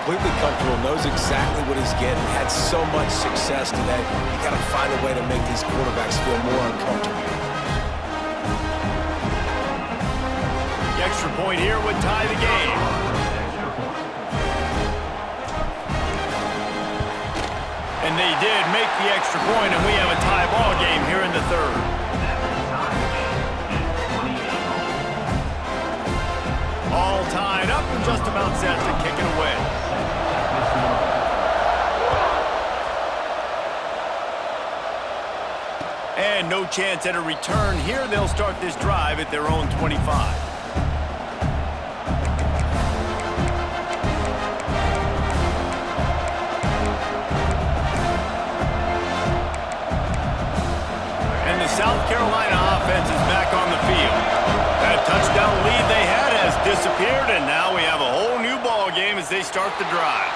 completely comfortable, knows exactly what he's getting, had so much success today. You got to find a way to make these quarterbacks feel more uncomfortable. The extra point here would tie the game. And they did make the extra point, and we have a tie ball game here in the third. All tied up and just about set to kick it away. And no chance at a return here. They'll start this drive at their own 25. And the South Carolina offense is back on the field. That touchdown lead they had has disappeared, and now we have a whole new ball game as they start the drive.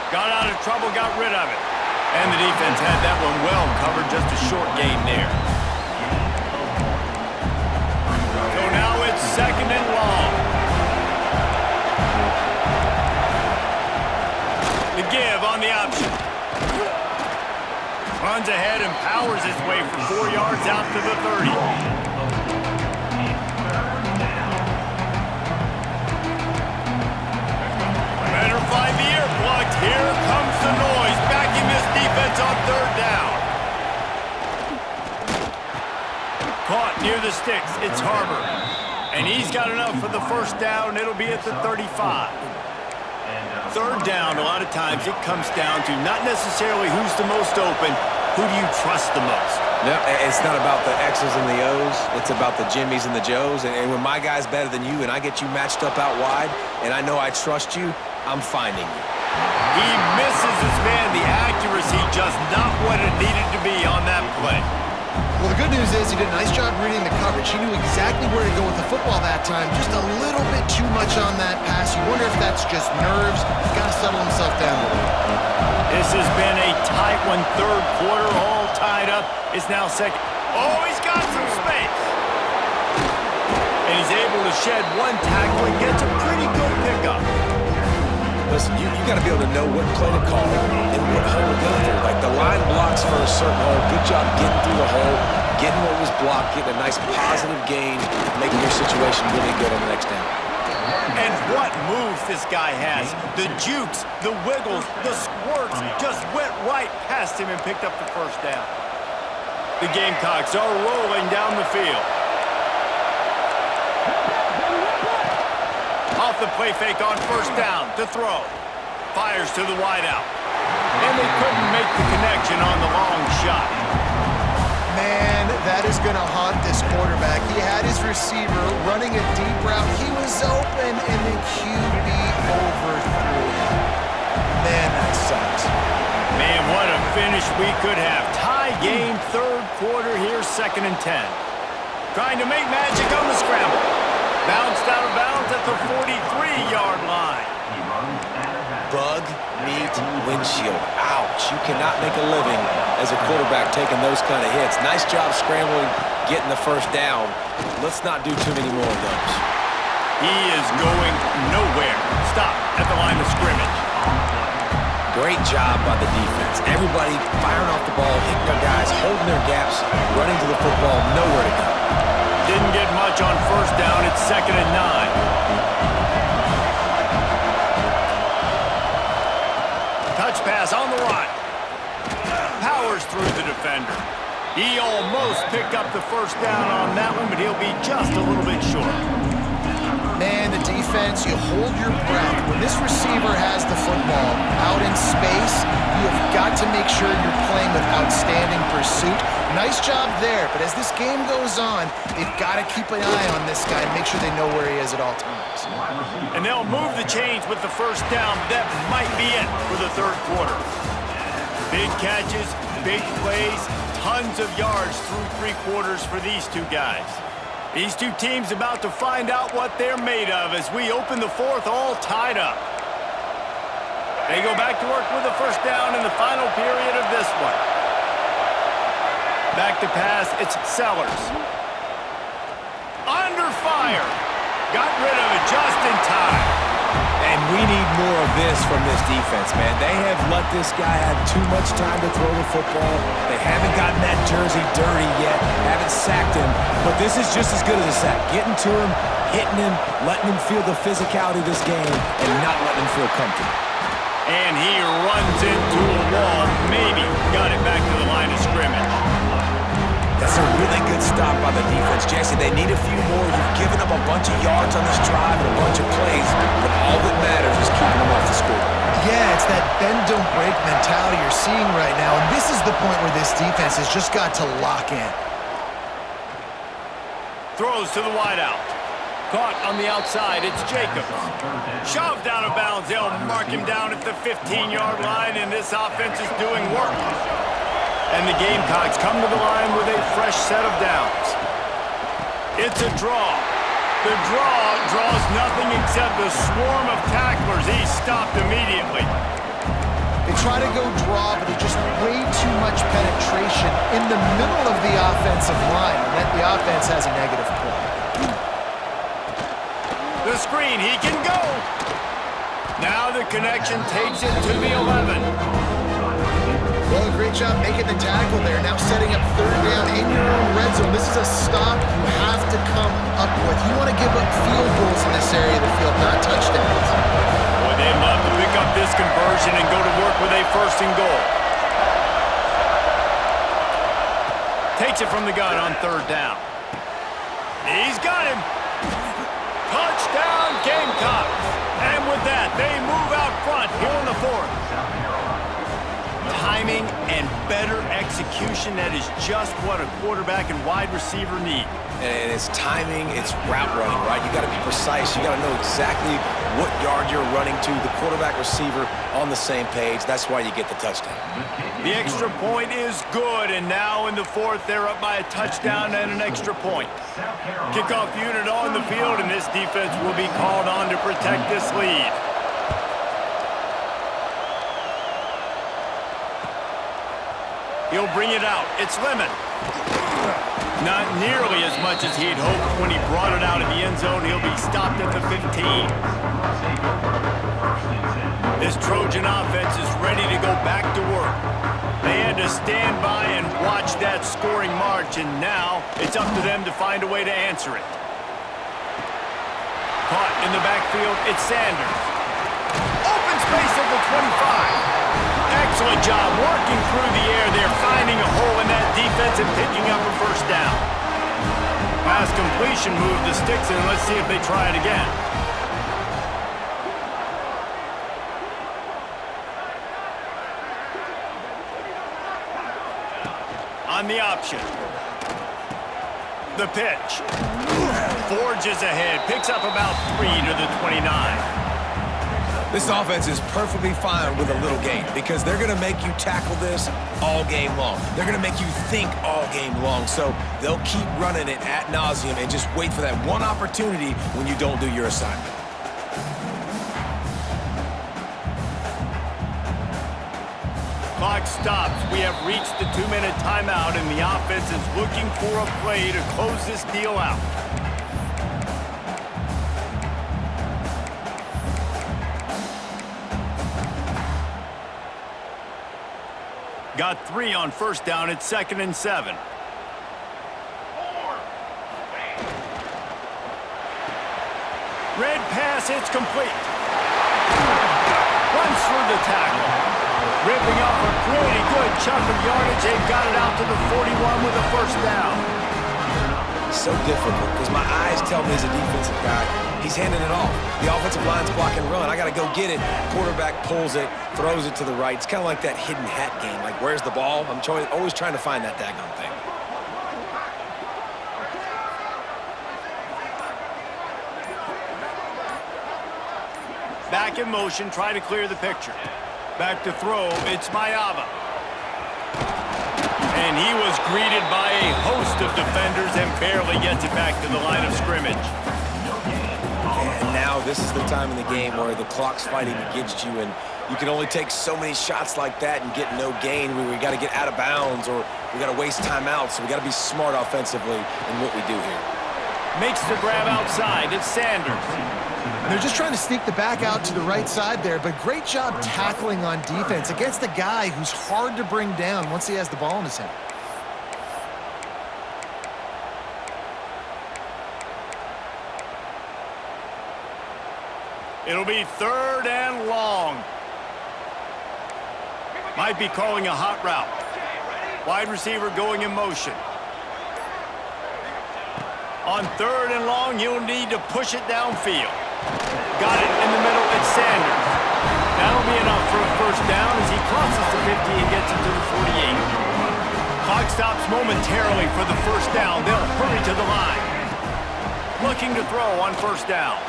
Got out of trouble, got rid of it. And the defense had that one well covered, just a short gain there. So now it's second and long. The give on the option. Runs ahead and powers his way for 4 yards out to the 30. Better find the ear plugs. Here comes the noise. Backing this defense on third down. Caught near the sticks. It's Harbor. And he's got enough for the first down. It'll be at the 35. Third down, a lot of times it comes down to not necessarily who's the most open, who do you trust the most? No, it's not about the X's and the O's. It's about the Jimmies and the Joes. And when my guy's better than you and I get you matched up out wide and I know I trust you, I'm finding you. He misses his man. The accuracy just not what it needed to be on that play. Well, the good news is he did a nice job reading the coverage. He knew exactly where to go with the football that time. Just a little bit too much on that pass. You wonder if that's just nerves. He's got to settle himself down a little bit. This has been a tight one. Third quarter, all tied up. It's now second. Oh, he's got some space. And he's able to shed one tackle and gets a pretty good pickup. Listen, you got to be able to know what play to call and what hole to go through. Like the line blocks for a certain hole. Good job getting through the hole, getting what was blocked, getting a nice positive gain, making your situation really good on the next down. And what moves this guy has. The jukes, the wiggles, the squirts just went right past him and picked up the first down. The Gamecocks are rolling down the field. Off the play fake on first down to throw. Fires to the wideout. And they couldn't make the connection on the long shot. Man, that is going to haunt this quarterback. He had his receiver running a deep route. He was open, and the QB overthrew him. Man, that sucks. Man, what a finish we could have. Tie game, third quarter here, 2nd and 10. Trying to make magic on the scramble. Bounced out of bounds at the 43-yard line. Bug, meat, windshield. Ouch. You cannot make a living as a quarterback taking those kind of hits. Nice job scrambling, getting the first down. Let's not do too many more of those. He is going nowhere. Stop at the line of scrimmage. Great job by the defense. Everybody firing off the ball, hitting their guys, holding their gaps, running to the football, nowhere to go. Didn't get much on first down. It's 2nd and 9. Touch pass on the run. Powers through the defender. He almost picked up the first down on that one, but he'll be just a little bit short. Man, the defense, you hold your breath. When this receiver has the football out in space, you have got to make sure you're playing with outstanding pursuit. Nice job there, but as this game goes on, they've got to keep an eye on this guy and make sure they know where he is at all times. And they'll move the chains with the first down. That might be it for the third quarter. Big catches, big plays, tons of yards through 3 quarters for these two guys. These two teams about to find out what they're made of as we open the fourth all tied up. They go back to work with the first down in the final period of this one. Back to pass, it's Sellers. Under fire. Got rid of it just in time. And we need more of this from this defense, man. They have let this guy have too much time to throw the football. They haven't gotten that jersey dirty yet, haven't sacked him. But this is just as good as a sack. Getting to him, hitting him, letting him feel the physicality of this game, and not letting him feel comfortable. And he runs into a wall. Maybe got it back to the line of scrimmage. That's a really good stop by the defense, Jesse. They need a few more. You've given up a bunch of yards on this drive and a bunch of plays, but all that matters is keeping them off the scoreboard. Yeah, it's that bend, don't break mentality you're seeing right now, and this is the point where this defense has just got to lock in. Throws to the wideout. Caught on the outside, it's Jacobs. Shoved out of bounds, they'll mark him down at the 15-yard line, and this offense is doing work. And the Gamecocks come to the line with a fresh set of downs. It's a draw. The draw draws nothing except a swarm of tacklers. He's stopped immediately. They try to go draw, but there's just way too much penetration in the middle of the offensive line, and then the offense has a negative play. The screen, he can go. Now the connection takes it to the 11. Well, great job making the tackle there. Now setting up third down in your own red zone. This is a stop you have to come up with. You want to give up field goals in this area of the field, not touchdowns. Boy, they'd love to pick up this conversion and go to work with a first and goal. Takes it from the gun on third down. He's got him. Touchdown, Gamecocks. And with that, they move out front here in the fourth. Timing and better execution, that is just what a quarterback and wide receiver need. And it's timing, it's route running, right? You got to be precise. You got to know exactly what yard you're running to. The quarterback receiver on the same page. That's why you get the touchdown. The extra point is good, and now in the fourth, they're up by a touchdown and an extra point. Kickoff unit on the field, and this defense will be called on to protect this lead. He'll bring it out. It's Lemon. Not nearly as much as he'd hoped when he brought it out in the end zone. He'll be stopped at the 15. This Trojan offense is ready to go back to work. They had to stand by and watch that scoring march, and now it's up to them to find a way to answer it. Caught in the backfield, it's Sanders. Open space at the 25. Excellent job working through the air. They're finding a hole in that defense and picking up a first down. Pass completion moved the sticks, and let's see if they try it again. On the option. The pitch. Forges ahead, picks up about 3 to the 29. This offense is perfectly fine with a little gain because they're going to make you tackle this all game long. They're going to make you think all game long. So they'll keep running it ad nauseum and just wait for that one opportunity when you don't do your assignment. Clock stops. We have reached the 2-minute timeout, and the offense is looking for a play to close this deal out. Got 3 on first down. It's 2nd and 7. Red pass, it's complete. Runs through the tackle. Ripping off a pretty good chunk of yardage. They've got it out to the 41 with a first down. So difficult because my eyes tell me as a defensive guy, he's handing it off. The offensive line's blocking run. I got to go get it. Quarterback pulls it, throws it to the right. It's kind of like that hidden hat game. Like, where's the ball? I'm always trying to find that daggone thing. Back in motion, try to clear the picture. Back to throw, it's Mayava. And he was greeted by a host of defenders and barely gets it back to the line of scrimmage. And now this is the time in the game where the clock's fighting against you, and you can only take so many shots like that and get no gain. We got to get out of bounds, or we got to waste timeouts. So we got to be smart offensively in what we do here. Makes the grab outside. It's Sanders. They're just trying to sneak the back out to the right side there, but great job tackling on defense against a guy who's hard to bring down once he has the ball in his hand. It'll be 3rd and long. Might be calling a hot route. Wide receiver going in motion. On 3rd and long, he'll need to push it downfield. Got it in the middle, it's Sanders. That'll be enough for a first down as he crosses the 50 and gets it to the 48. Clock stops momentarily for the first down. They'll hurry to the line. Looking to throw on first down.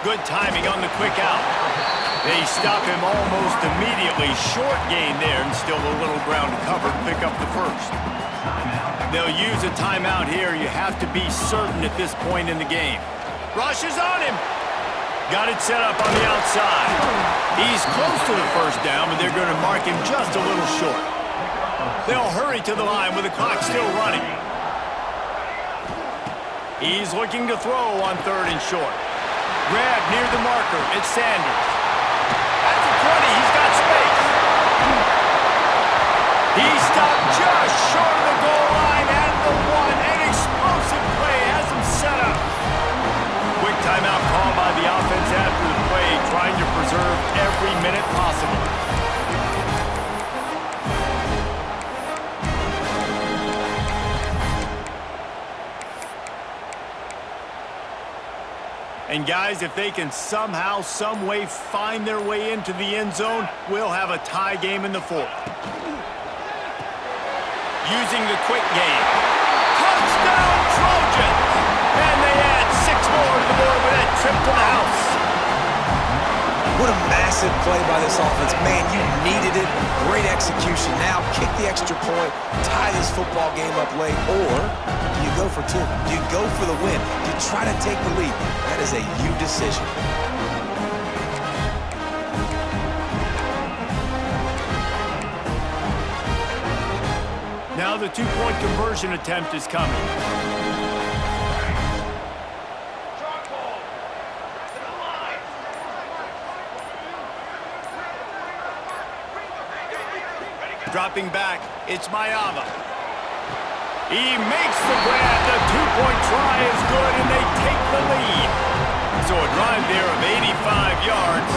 Good timing on the quick out. They stop him almost immediately. Short gain there and still a little ground to cover to pick up the first. They'll use a timeout here. You have to be certain at this point in the game. Rush is on him. Got it set up on the outside. He's close to the first down, but they're going to mark him just a little short. They'll hurry to the line with the clock still running. He's looking to throw on 3rd and short. Grab near the marker. It's Sanders. At the 20, he's got space. He stopped just short of the goal line at the 1. An explosive play has him set up. Quick timeout call by the offense after the play, trying to preserve every minute possible. And guys, if they can somehow, some way find their way into the end zone, we'll have a tie game in the 4th. Using the quick game. Touchdown Trojans! And they add 6 more to the board with that trip to the house. What a massive play by this offense. Man, you needed it. Great execution. Now kick the extra point, tie this football game up late, or do you go for 2? Do you go for the win? Do you try to take the lead? That is a you decision. Now the 2-point conversion attempt is coming. Dropping back, it's Mayava. He makes the grab. The 2-point try is good, and they take the lead. So a drive there of 85 yards.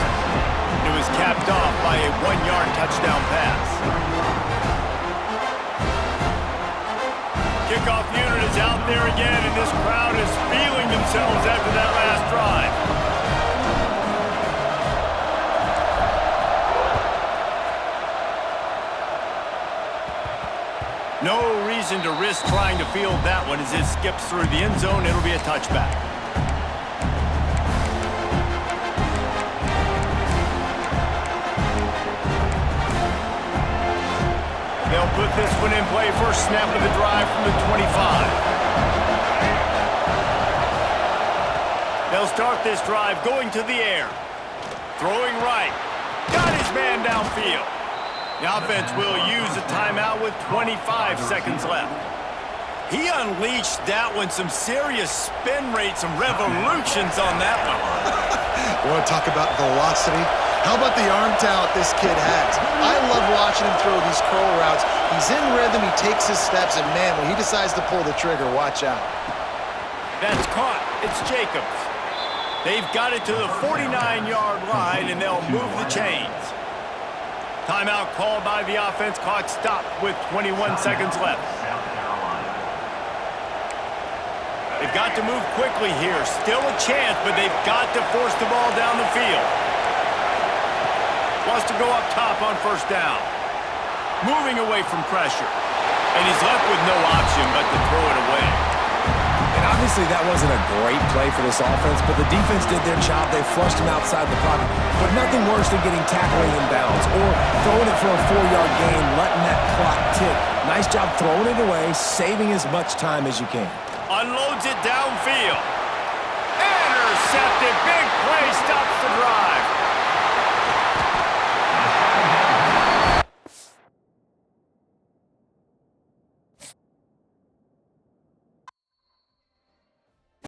It was capped off by a 1-yard touchdown pass. Kickoff unit is out there again, and this crowd is feeling themselves after that last drive. No reason to risk trying to field that one as it skips through the end zone. It'll be a touchback. They'll put this one in play. First snap of the drive from the 25. They'll start this drive going to the air. Throwing right. Got his man downfield. The offense will use a timeout with 25 seconds left. He unleashed that one. Some serious spin rate, some revolutions on that one. Want to talk about velocity? How about the arm talent this kid has? I love watching him throw these curl routes. He's in rhythm, he takes his steps, and man, when he decides to pull the trigger, watch out. That's caught. It's Jacobs. They've got it to the 49-yard line, and they'll move the chains. Timeout called by the offense. Clock stopped with 21 seconds left. They've got to move quickly here. Still a chance, but they've got to force the ball down the field. Wants to go up top on first down. Moving away from pressure. And he's left with no option but to throw it away. And obviously that wasn't a great play for this offense, but the defense did their job. They flushed him outside the pocket. But nothing worse than getting tackled in bounds or throwing it for a 4-yard gain, letting that clock tick. Nice job throwing it away, saving as much time as you can. Unloads it downfield. Intercepted. Big play stops the drive.